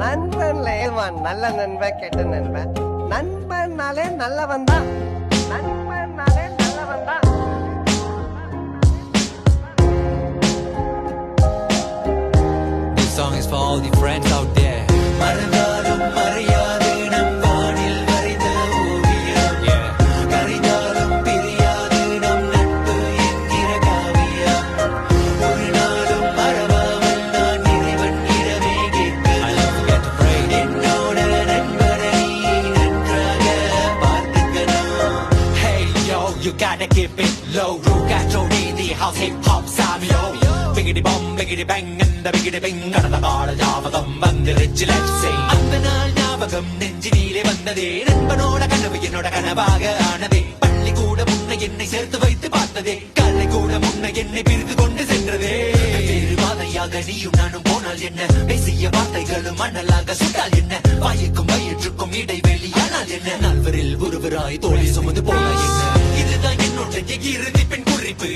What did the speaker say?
நண்பன்ல Ewon நல்ல நண்பன் கெட்ட நண்பன். நண்பன்னாலே நல்லவன் தான். நண்பன்னாலே நல்லவன் தான். This song is for all the friends out there. மறந்தாலும் மறையாது நம் வானில் வரைந்த ஓவியம். கரைந்தாலும் பிரியாது நம் நட்பு என்கிற காவியம். ஒரு நாளும் மறவாமல் நான் இறைவன் இரவே கேட்கிறேன். என்னோட நண்பனை நன்றாக பார்த்துக்கணும். Hey yo, you gotta keep it low. ருக்காச்சோடி the house hip hop சாமியோ. Biggity bomb, biggity bang, and the biggity bang. கடந்த கால ஞாபகம் வந்துருச்சு, let's sing. அந்த நாள் ஞாபகம் நெஞ்சினிலே வந்ததே. நண்பனோட கனவு என்னோட கனவாக ஆனதே. பள்ளி கூட முன்ன என்னை சேர்த்து வைத்து பார்த்ததே. கலை கூட முன்ன என்னை பிரித்து கொண்டு சென்றதே. வேறு பாதையாக நீயும் நானும் போனால் என்ன? பேசிய வார்த்தைகளும் மணலாக சுட்டால் என்ன? வாய்க்கும் வயிற்றுக்கும் இடைவெளியானால் என்ன? நால்வரில் ஒருவராய் தோழி சுமந்து போன என்ன? இதுதான் என்னோட இறுதி பெண் குறிப்பு.